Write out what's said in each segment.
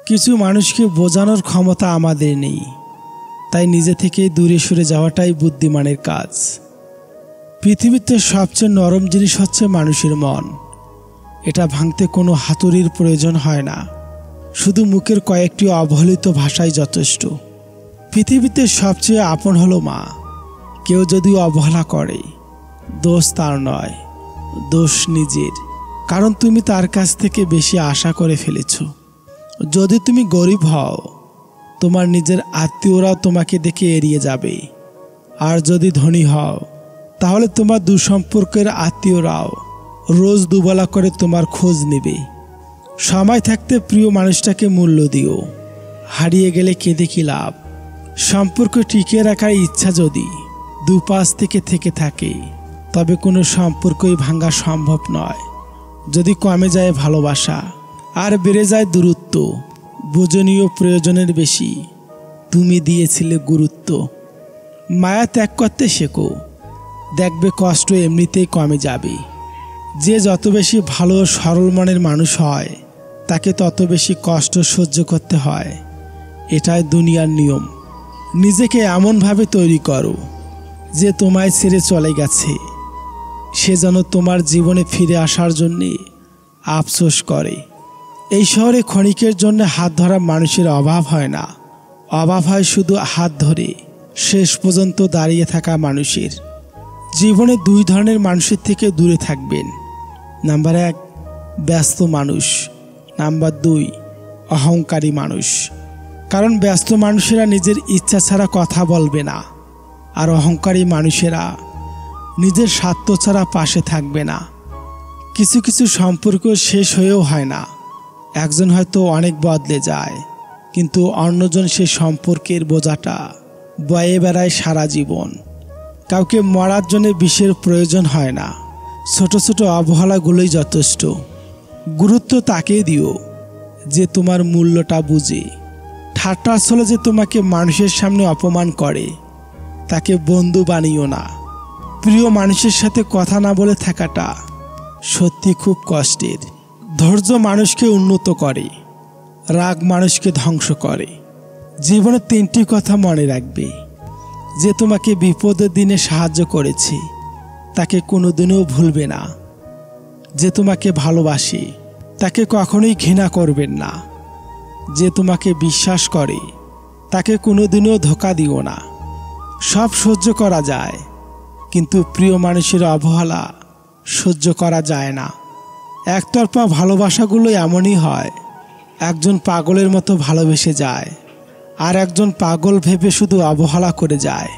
কিছু মানুষকে বোঝানোর ক্ষমতা আমাদের নেই, তাই নিজে থেকে দূরে সরে যাওয়াটাই বুদ্ধিমানের কাজ। পৃথিবীতে সবচেয়ে নরম জিনিস হচ্ছে মানুষের মন। এটা ভাঙতে কোনো হাতুড়ির প্রয়োজন হয় না, শুধু মুখের কয়েকটি অবহেলিত ভাষাই যথেষ্ট। পৃথিবীতে সবচেয়ে আপন হলো মা। কেউ যদি অবহেলা করে, দোষ তার নয়, দোষ নিজের, কারণ তুমি তার কাছ থেকে বেশি আশা করে ফেলেছ। যদি তুমি গরিব হও, তোমার নিজের আত্মীয়রাও তোমাকে দেখে এড়িয়ে যাবে। আর যদি ধনী হও, তাহলে তোমার দুঃসম্পর্কের আত্মীয়রাও রোজ দুবেলা করে তোমার খোঁজ নেবে। সময় থাকতে প্রিয় মানুষটাকে মূল্য দিও, হারিয়ে গেলে কেঁদে কি লাভ। সম্পর্ক টিকিয়ে রাখার ইচ্ছা যদি দুপাশ থেকে থাকে, তবে কোনো সম্পর্কই ভাঙা সম্ভব নয়। যদি কমে যায় ভালোবাসা আর বেড়ে যায় দূরত্ব, বোঝনীয় প্রয়োজনের বেশি তুমি দিয়েছিলে গুরুত্ব। মায়া ত্যাগ করতে শেখো, দেখবে কষ্ট এমনিতেই কমে যাবে। যে যত বেশি ভালো ও সরল মনের মানুষ হয়, তাকে তত বেশি কষ্ট সহ্য করতে হয়। এটাই দুনিয়ার নিয়ম। নিজেকে এমনভাবে তৈরি করো যে তোমায় ছেড়ে চলে গেছে সে যেন তোমার জীবনে ফিরে আসার জন্যে আফসোস করে। এই শহরে ক্ষণিকের জন্য হাত ধরা মানুষের অভাব হয় না, অভাব হয় শুধু হাত ধরে শেষ পর্যন্ত দাঁড়িয়ে থাকা মানুষের। জীবনে দুই ধরনের মানুষের থেকে দূরে থাকবেন। নাম্বার 1, ব্যস্ত মানুষ। নাম্বার 2, অহংকারী মানুষ। কারণ ব্যস্ত মানুষেরা নিজের ইচ্ছা ছাড়া কথা বলবে না, আর অহংকারী মানুষেরা নিজের স্বার্থ ছাড়া পাশে থাকবে না। কিছু কিছু সম্পর্ক শেষ হয়েও হয় না। একজন হয়তো অনেক বদলে যায়, কিন্তু অন্যজন সে সম্পর্কের বোঝাটা বয়ে বেড়ায় সারা জীবন। কাউকে মরার জন্য বিষের প্রয়োজন হয় না, ছোট ছোট অবহেলাগুলোই যথেষ্ট। গুরুত্ব তাকে দিও যে তোমার মূল্যটা বুঝে। ঠাট্টা ছলে যে তোমাকে মানুষের সামনে অপমান করে, তাকে বন্ধু বানিও না। প্রিয় মানুষের সাথে কথা না বলে থাকাটা সত্যি খুব কষ্টের। ধৈর্য মানুষকে উন্নত করে, রাগ মানুষকে ধ্বংস করে। জীবনে 3টি কথা মনে রাখবে। যে তোমাকে বিপদের দিনে সাহায্য করেছে, তাকে কোনোদিনও ভুলবে না। যে তোমাকে ভালোবাসে, তাকে কখনোই ঘৃণা করবেন না। যে তোমাকে বিশ্বাস করে, তাকে কোনোদিনও ধোঁকা দিও না। সব সহ্য করা যায়, কিন্তু প্রিয় মানুষের অবহেলা সহ্য করা যায় না। একতরফা ভালোবাসাগুলো এমনই হয়, একজন পাগলের মতো ভালোবেসে যায়, আর একজন পাগল ভেবে শুধু অবহেলা করে যায়।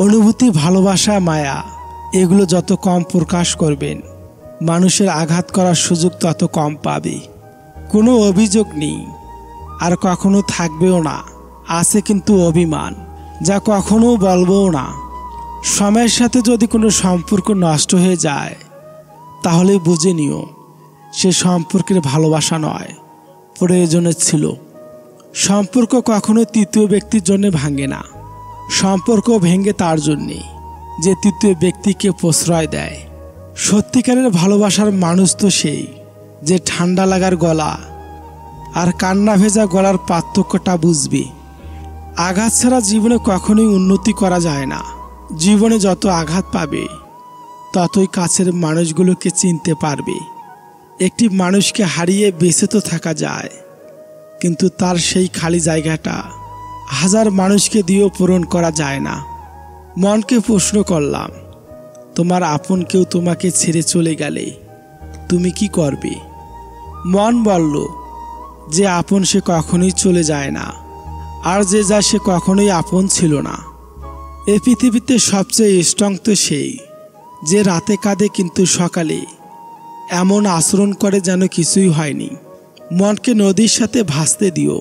অনুভূতি, ভালোবাসা, মায়া এগুলো যত কম প্রকাশ করবেন, মানুষের আঘাত করার সুযোগ তত কম পাবে। কোনো অভিযোগ নেই, আর কখনো থাকবেও না। আছে কিন্তু অভিমান, যা কখনো বলবও না। সময়ের সাথে যদি কোনো সম্পর্ক নষ্ট হয়ে যায়, তাহলে বুঝে নিও সে সম্পর্কের ভালোবাসা নয়, প্রয়োজনের ছিল। সম্পর্ক কখনো তৃতীয় ব্যক্তির জন্য ভাঙে না। সম্পর্ক ভেঙে তার জন্যে যে তৃতীয় ব্যক্তিকে প্রশ্রয় দেয়। সত্যিকারের ভালোবাসার মানুষ তো সেই যে ঠান্ডা লাগার গলা আর কান্না ভেজা গলার পার্থক্যটা বুঝবে। আঘাত ছাড়া জীবনে কখনোই উন্নতি করা যায় না। জীবনে যত আঘাত পাবে, ততই কাছের মানুষগুলোকে চিনতে পারবে। একটি মানুষকে হারিয়ে বেঁচে তো থাকা যায়, কিন্তু তার সেই খালি জায়গাটা হাজার মানুষকে দিয়েও পূরণ করা যায় না। মনকে প্রশ্ন করলাম, তোমার আপন কেউ তোমাকে ছেড়ে চলে গেলে তুমি কি করবে? মন বলল যে আপন সে কখনোই চলে যায় না, আর যে যায় সে কখনোই আপন ছিল না। এই পৃথিবীতে সবচেয়ে স্ট্রং তো সেই যে রাতে কাঁদে কিন্তু সকালে এমন আচরণ করে যেন কিছুই হয়নি। মনকে নদীর সাথে ভাসতে দিও,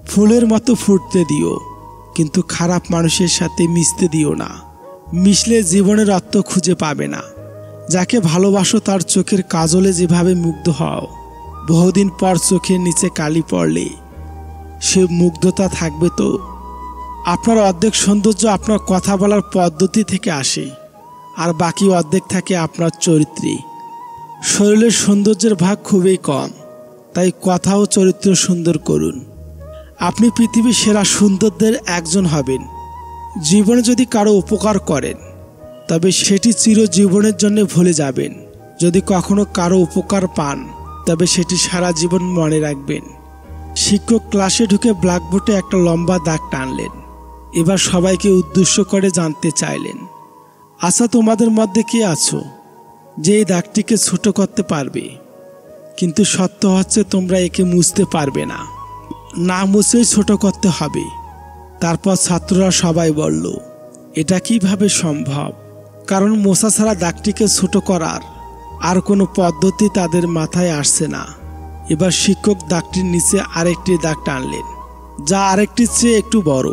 ফুলের মতো ফুটতে দিও, কিন্তু খারাপ মানুষের সাথে মিশতে দিও না। মিশলে জীবনের অর্থ খুঁজে পাবে না। যাকে ভালোবাসো তার চোখের কাজলে যেভাবে মুগ্ধ হও, বহুদিন পর চোখের নিচে কালি পড়লে সে মুগ্ধতা থাকবে তো? আপনার অর্ধেক সৌন্দর্য আপনার কথা বলার পদ্ধতি থেকে আসে, আর বাকি অর্ধেক থাকে আপনার চরিত্রে। শরীরের সৌন্দর্যের ভাগ খুবই কম, তাই কথা ও চরিত্র সুন্দর করুন। আপনি পৃথিবীর সেরা সুন্দরদের একজন হবেন। জীবনে যদি কারো উপকার করেন তবে সেটি চিরজীবনের জন্য ভুলে যাবেন। যদি কখনো কারো উপকার পান তবে সেটি সারা জীবন মনে রাখবেন। শিক্ষক ক্লাসে ঢুকে ব্ল্যাকবোর্ডে একটা লম্বা দাগ টানলেন। এবার সবাইকে উদ্দেশ্য করে জানতে চাইলেন, আচ্ছা, তোমাদের মধ্যে কে আছো যে এই দাগটিকে ছোট করতে পারবে? কিন্তু সত্য হচ্ছে তোমরা একে মুছতে পারবে না, না মুছেই ছোট করতে হবে। তারপর ছাত্ররা সবাই বলল, এটা কিভাবে সম্ভব? কারণ মোছা ছাড়া দাগটিকে ছোট করার আর কোনো পদ্ধতি তাদের মাথায় আসছে না। এবার শিক্ষক দাগটির নিচে আরেকটি দাগ টানলেন, যা আরেকটির চেয়ে একটু বড়।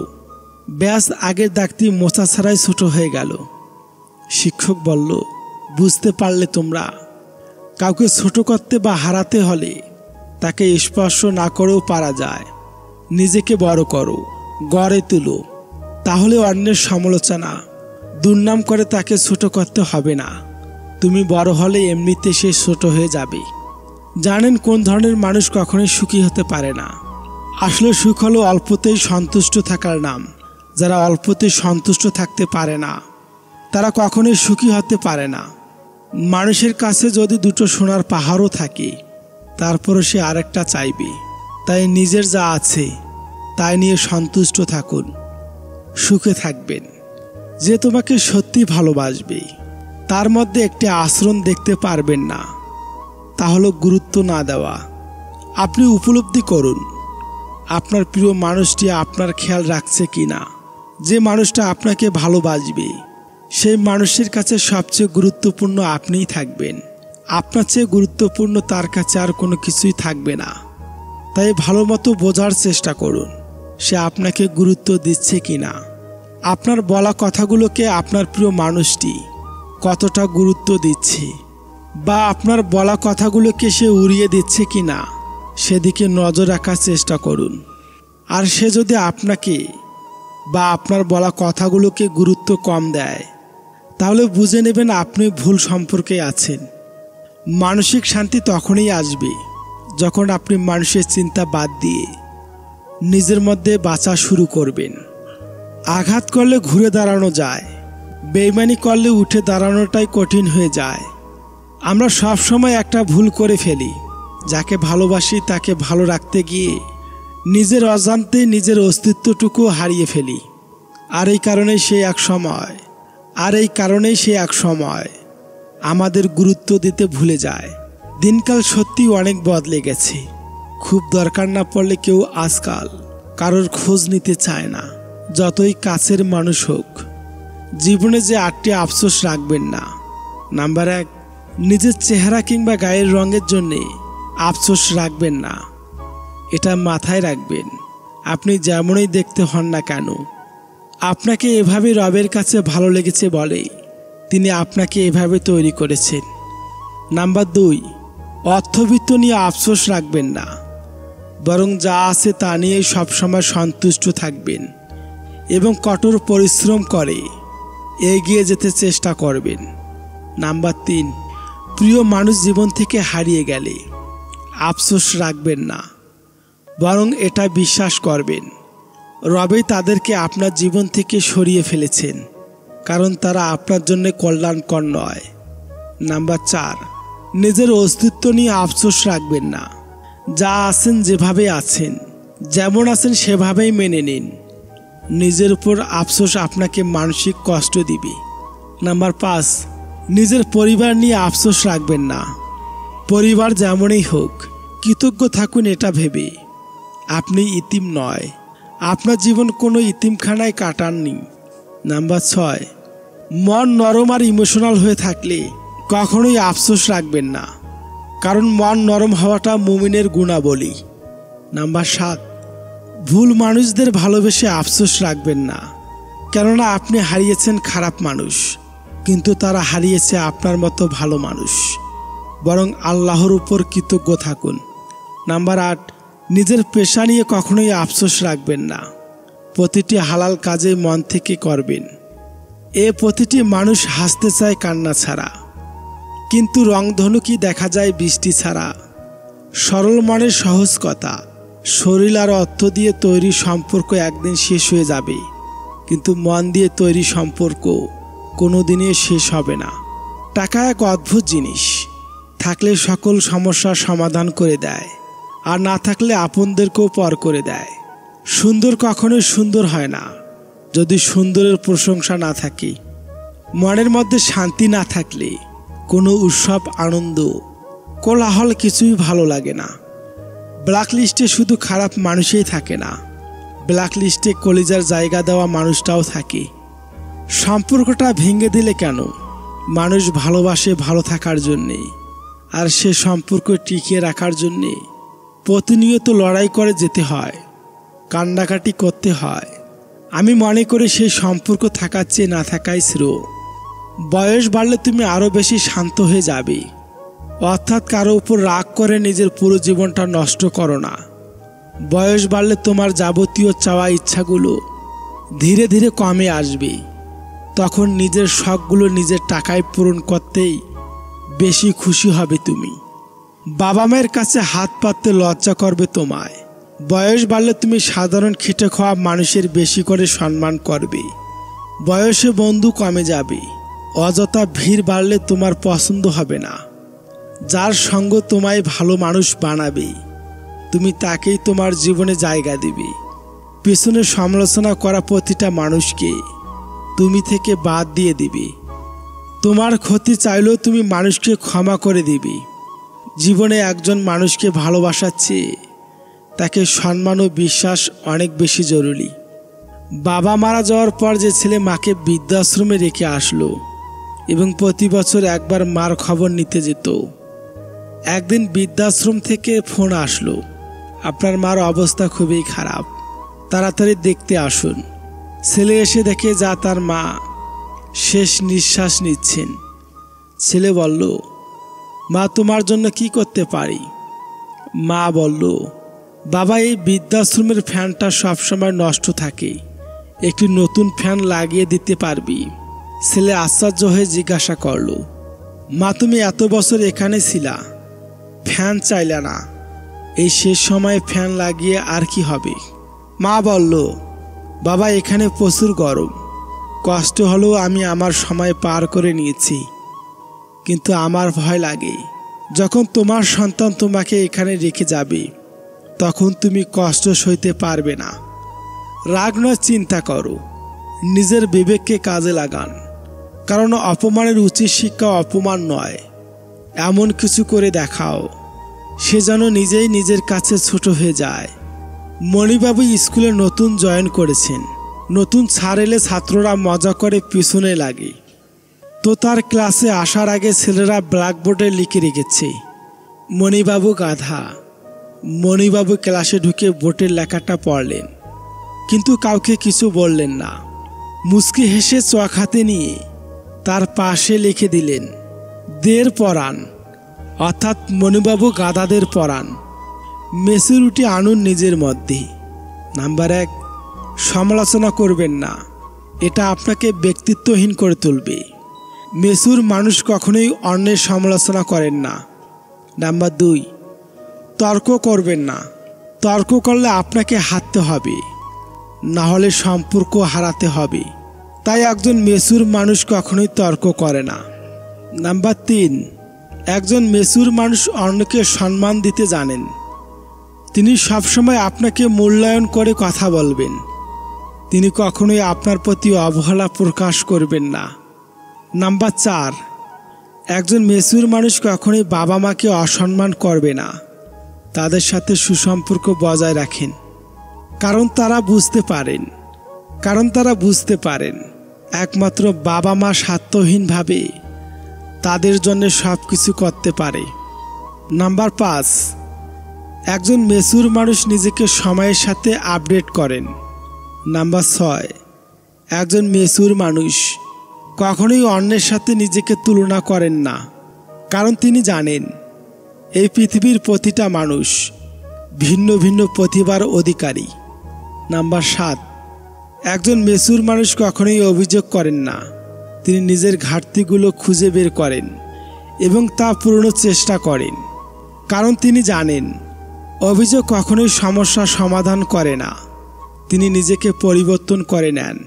ব্যাস, আগের দাগটি মোছা ছাড়াই ছোট হয়ে গেল। শিক্ষক বলল, বুঝতে পারলে তোমরা? কাউকে ছোট করতে বা হারাতে হলে তাকে স্পর্শ না করেও পারা যায়। নিজেকে বড় করো, গড়ে তুলো, তাহলে অন্যের সমালোচনা, দুর্নাম করে তাকে ছোট করতে হবে না। তুমি বড় হলে এমনিতে সে ছোট হয়ে যাবে। জানেন কোন ধরনের মানুষ কখনোই সুখী হতে পারে না? আসলে সুখ হলো অল্পতেই সন্তুষ্ট থাকার নাম। যারা অল্পতেই সন্তুষ্ট থাকতে পারে না তারা কখনোই সুখী হতে পারে না। মানুষের কাছে যদি দুটো সোনার পাহাড়ও থাকে তারপরও সে আরেকটা চাইবে। তাই নিজের যা আছে তাই নিয়ে সন্তুষ্ট থাকুন, সুখে থাকবেন। যে তোমাকে সত্যি ভালোবাসবে তার মধ্যে একটি আচরণ দেখতে পারবেন না, তা হলো গুরুত্ব না দেওয়া। আপনি উপলব্ধি করুন আপনার প্রিয় মানুষটি আপনার খেয়াল রাখছে কিনা। যে মানুষটা আপনাকে ভালোবাসবে সেই মানুষের কাছে সবচেয়ে গুরুত্বপূর্ণ আপনিই থাকবেন। আপনার চেয়ে গুরুত্বপূর্ণ তার কাছে আর কোনো কিছুই থাকবে না। তাই ভালো মতো বোঝার চেষ্টা করুন সে আপনাকে গুরুত্ব দিচ্ছে কিনা। আপনার বলা কথাগুলোকে আপনার প্রিয় মানুষটি কতটা গুরুত্ব দিচ্ছে, বা আপনার বলা কথাগুলোকে সে উড়িয়ে দিচ্ছে কিনা সেদিকে নজর রাখার চেষ্টা করুন। আর সে যদি আপনাকে বা আপনার বলা কথাগুলোকে গুরুত্ব কম দেয় তাহলে বুঝে নেবেন আপনি ভুল সম্পর্কে আছেন। মানসিক শান্তি তখনই আসবে যখন আপনি মানুষের চিন্তা বাদ দিয়ে নিজের মধ্যে বাঁচা শুরু করবেন। আঘাত করলে ঘুরে দাঁড়ানো যায়, বেইমানি করলে উঠে দাঁড়ানোটাই কঠিন হয়ে যায়। আমরা সব সময় একটা ভুল করে ফেলি, যাকে ভালোবাসি তাকে ভালো রাখতে গিয়ে নিজের অজান্তে নিজের অস্তিত্বটুকু হারিয়ে ফেলি। আর এই কারণেই সে এক সময় আমাদের গুরুত্ব দিতে ভুলে যায়। দিনকাল সত্যি অনেক বদলে গেছে। খুব দরকার না পড়লে কেউ আজকাল কারোর খোঁজ নিতে চায় না, যতই কাছের মানুষ হোক। জীবনে যে 8টি আফসোস রাখবেন না। নাম্বার 1, নিজের চেহারা কিংবা গায়ের রঙের জন্যে আফসোস রাখবেন না। এটা মাথায় রাখবেন, আপনি যেমনই দেখতে হন না কেন, আপনাকে এভাবে রবের কাছে ভালো লেগেছে বলে তিনি আপনাকে এভাবে তৈরি করেছেন। নাম্বার 2, অর্থবিত্ত নিয়ে আফসোস রাখবেন না, বরং যা আছে তা নিয়ে সবসময় সন্তুষ্ট থাকবেন এবং কঠোর পরিশ্রম করে এগিয়ে যেতে চেষ্টা করবেন। নাম্বার 3, প্রিয় মানুষ জীবন থেকে হারিয়ে গেলে আফসোস রাখবেন না, বরং এটা বিশ্বাস করবেন রবেই তাদেরকে আপনার জীবন থেকে সরিয়ে ফেলেছেন, কারণ তারা আপনার জন্য কল্যাণকর নয়। নাম্বার 4, নিজের অস্তিত্ব নিয়ে আফসোস রাখবেন না। যা আছেন যেভাবে আছেন, যেমন আছেন সেভাবেই মেনে নিন। নিজের উপর আফসোস আপনাকে মানসিক কষ্ট দিবে। নাম্বার 5, নিজের পরিবার নিয়ে আফসোস রাখবেন না। পরিবার যেমনই হোক কৃতজ্ঞ থাকুন এটা ভেবে আপনি ইতিম নয়, আপনার জীবন কোনো ইতিমখানায় কাটাননি। নাম্বার 6, মন নরম আর ইমোশনাল হয়ে থাকলে কখনোই আফসোস রাখবেন না, কারণ মন নরম হওয়াটা মুমিনের গুণাবলী। নাম্বার 7, ভুল মানুষদের ভালোবেসে আফসোস রাখবেন না, কেননা আপনি হারিয়েছেন খারাপ মানুষ, কিন্তু তারা হারিয়েছে আপনার মতো ভালো মানুষ। বরং আল্লাহর উপর কৃতজ্ঞ থাকুন। নাম্বার 8, নিজের পেশা নিয়ে কখনোই আফসোস রাখবেন না। প্রতিটি হালাল কাজে মন থেকে করবেন। প্রতিটি মানুষ হাসতে চায় কান্না ছাড়া, কিন্তু রংধনু কি দেখা যায় বৃষ্টি ছাড়া? সরল মনের সহজ কথা। শরীর আর অর্থ দিয়ে তৈরি সম্পর্ক একদিন শেষ হয়ে যাবে, কিন্তু মন দিয়ে তৈরি সম্পর্ক কোনোদিনই শেষ হবে না। টাকা এক অদ্ভুত জিনিস, থাকলে সকল সমস্যার সমাধান করে দেয়, আর না থাকলে আপনদেরকেও পর করে দেয়। সুন্দর কখনোই সুন্দর হয় না যদি সুন্দরের প্রশংসা না থাকে। মনের মধ্যে শান্তি না থাকলে কোনো উৎসব, আনন্দ, কোলাহল কিছুই ভালো লাগে না। ব্ল্যাক লিস্টে শুধু খারাপ মানুষই থাকে না, ব্ল্যাক লিস্টে কলিজার জায়গা দেওয়া মানুষটাও থাকে। সম্পর্কটা ভেঙে দিলে কেন? মানুষ ভালোবাসে ভালো থাকার জন্যে, আর সে সম্পর্ক টিকিয়ে রাখার জন্যে প্রতিনিয়ত লড়াই করে যেতে হয়, কান্নাকাটি করতে হয়। আমি মনে করি সেই সম্পর্ক থাকার চেয়ে না থাকাই শ্রেয়। বয়স বাড়লে তুমি আরও বেশি শান্ত হয়ে যাবে, অর্থাৎ কারো উপর রাগ করে নিজের পুরো জীবনটা নষ্ট করো না। বয়স বাড়লে তোমার যাবতীয় চাওয়া ইচ্ছাগুলো ধীরে ধীরে কমে আসবে। তখন নিজের শখগুলো নিজের টাকায় পূরণ করতেই বেশি খুশি হবে তুমি। বাবা মায়ের কাছে হাত পাততে লজ্জা করবে তোমায়। বয়স বাড়লে তুমি সাধারণ খেটে খাওয়া মানুষের বেশি করে সম্মান করবে। বয়সে বন্ধু কমে যাবে, অযথা ভিড় বাড়লে তোমার পছন্দ হবে না। যার সঙ্গ তোমায় ভালো মানুষ বানাবে, তুমি তাকেই তোমার জীবনে জায়গা দিবে। পেছনে সমালোচনা করা প্রতিটা মানুষকে তুমি থেকে বাদ দিয়ে দিবে। তোমার ক্ষতি চাইলেও তুমি মানুষকে ক্ষমা করে দিবে। জীবনে একজন মানুষকে ভালোবাসার চেয়ে তাকে সম্মান ও বিশ্বাস অনেক বেশি জরুরি। বাবা মারা যাওয়ার পর যে ছেলে মাকে বৃদ্ধাশ্রমে রেখে আসলো এবং প্রতি বছর একবার মার খবর নিতে যেত, একদিন বৃদ্ধাশ্রম থেকে ফোন আসলো, আপনার মার অবস্থা খুবই খারাপ, তাড়াতাড়ি দেখতে আসুন। ছেলে এসে দেখে যা তার মা শেষ নিঃশ্বাস নিচ্ছেন। ছেলে বলল, মা তোমার জন্য কি করতে পারি? মা বলল, বাবা এই বৃদ্ধাশ্রমের ফ্যানটা সবসময় নষ্ট থাকে, একটি নতুন ফ্যান লাগিয়ে দিতে পারবি? ছেলে আশ্চর্য হয়ে জিজ্ঞাসা করল, মা তুমি এত বছর এখানে ছিলা, ফ্যান চাইলে না, এই শেষ সময়ে ফ্যান লাগিয়ে আর কি হবে? মা বলল, বাবা এখানে প্রচুর গরম, কষ্ট হলেও আমি আমার সময় পার করে নিয়েছি, কিন্তু আমার ভয় লাগে যখন তোমার সন্তান তোমাকে এখানে রেখে যাবে, তখন তুমি কষ্ট সইতে পারবে না। রাগ নয়, চিন্তা করো, নিজের বিবেককে কাজে লাগান, কারণ অপমানের উচিত শিক্ষা অপমান নয়। এমন কিছু করে দেখাও সে যেন নিজেই নিজের কাছে ছোট হয়ে যায়। মণিবাবু স্কুলে নতুন জয়েন করেছেন। নতুন স্যার এলে ছাত্ররা মজা করে পিছনে লাগে, তো তার ক্লাসে আসার আগে ছেলেরা ব্ল্যাকবোর্ডে লিখে রেখেছে, মণিবাবু গাধা। মণিবাবু ক্লাসে ঢুকে বোর্ডের লেখাটা পড়লেন, কিন্তু কাউকে কিছু বললেন না। মুচকি হেসে চক হাতে নিয়ে তার পাশে লিখে দিলেন, দের পরাণ, অর্থাৎ মণিবাবু গাধাদের পরাণ। ম্যাচুরিটি আনুন নিজের মধ্যে। নাম্বার 1, সমালোচনা করবেন না, এটা আপনাকে ব্যক্তিত্বহীন করে তুলবে। মেচুর মানুষ কখনোই অন্যের সমালোচনা করেন না। নাম্বার 2, তর্ক করবেন না, তর্ক করলে আপনাকে হারতে হবে, না হলে সম্পর্ক হারাতে হবে। তাই একজন মেচুর মানুষ কখনোই তর্ক করে না। নাম্বার 3, একজন মেচুর মানুষ অন্যকে সম্মান দিতে জানেন। তিনি সবসময় আপনাকে মূল্যায়ন করে কথা বলবেন, তিনি কখনোই আপনার প্রতি অবহেলা প্রকাশ করবেন না। নাম্বার 4, একজন মেচুর মানুষ কখনোই বাবা মাকে অসম্মান করবে না, তাদের সাথে সুসম্পর্ক বজায় রাখেন, কারণ তারা বুঝতে পারেন একমাত্র বাবা মা স্বার্থহীনভাবে তাদের জন্য সব কিছু করতে পারে। নাম্বার 5, একজন মেচুর মানুষ নিজেকে সময়ের সাথে আপডেট করেন। নাম্বার 6, একজন মেচুর মানুষ কখনোই অন্যের সাথে নিজেকে তুলনা করেন না, কারণ তিনি জানেন এই পৃথিবীর প্রতিটা মানুষ ভিন্ন ভিন্ন প্রতিভার অধিকারী। নাম্বার 7, একজন মেচুর মানুষ কখনোই অভিযোগ করেন না, তিনি নিজের ঘাটতিগুলো খুঁজে বের করেন এবং তা পূরণের চেষ্টা করেন। কারণ তিনি জানেন অভিযোগ কখনোই সমস্যার সমাধান করে না, তিনি নিজেকে পরিবর্তন করে নেন।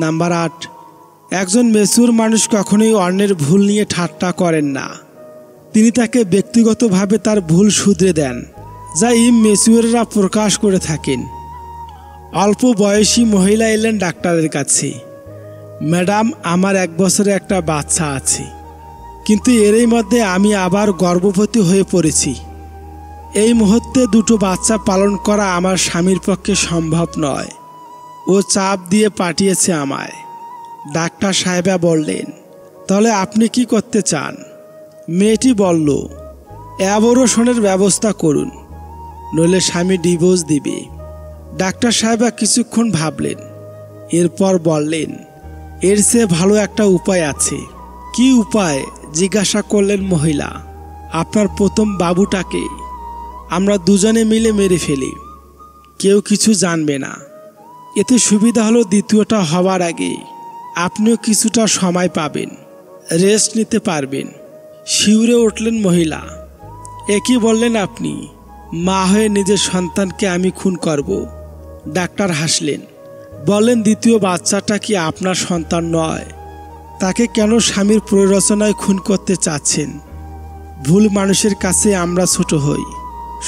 নাম্বার 8, একজন ম্যাচিউর মানুষ কখনোই অন্যের ভুল নিয়ে ঠাট্টা করেন না, তিনি তাকে ব্যক্তিগতভাবে তার ভুল শুধরে দেন, যা ইমম্যাচিউররা প্রকাশ করে থাকেন। অল্প বয়সী মহিলা এলেন ডাক্তারের কাছে। ম্যাডাম, আমার 1 বছরের একটা বাচ্চা আছে, কিন্তু এরই মধ্যে আমি আবার গর্ভবতী হয়ে পড়েছি। এই মুহূর্তে 2টো বাচ্চা পালন করা আমার স্বামীর পক্ষে সম্ভব নয়, ও চাপ দিয়ে পাঠিয়েছে আমায়। ডাক্তার সাহেবা বললেন, তাহলে আপনি কি করতে চান? মেয়েটি বলল, অ্যাবর্শনের ব্যবস্থা করুন, নইলে স্বামী ডিভোর্স দিবে। ডাক্তার সাহেবা কিছুক্ষণ ভাবলেন, এরপর বললেন, এর চেয়ে ভালো একটা উপায় আছে। কি উপায়? জিজ্ঞাসা করলেন মহিলা। আপনার প্রথম বাবুটাকে আমরা দুজনে মিলে মেরে ফেলি, কেউ কিছু জানবে না। এতে সুবিধা হলো দ্বিতীয়টা হওয়ার আগে আপনিও কিছুটা সময় পাবেন, রেস্ট নিতে পারবেন। শিউরে উঠলেন মহিলা। একই বললেন আপনি? মা হয়ে নিজের সন্তানকে আমি খুন করব? ডাক্তার হাসলেন, বললেন, দ্বিতীয় বাচ্চাটা কি আপনার সন্তান নয়? তাকে কেন স্বামীর প্ররোচনায় খুন করতে চাচ্ছেন? ভুল মানুষের কাছে আমরা ছোট হই,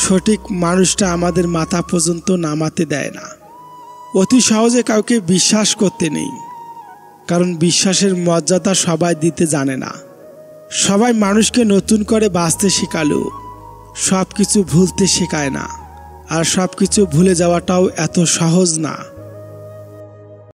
সঠিক মানুষটা আমাদের মাথা পর্যন্ত নামাতে দেয় না। অতি সহজে কাউকে বিশ্বাস করতে নেই, কারণ বিশ্বাসের মর্যাদা সবাই দিতে জানে না। সবাই মানুষকে নতুন করে বাঁচতে শেখালেও সব কিছু ভুলতে শেখায় না, আর সব কিছু ভুলে যাওয়াটাও এত সহজ না।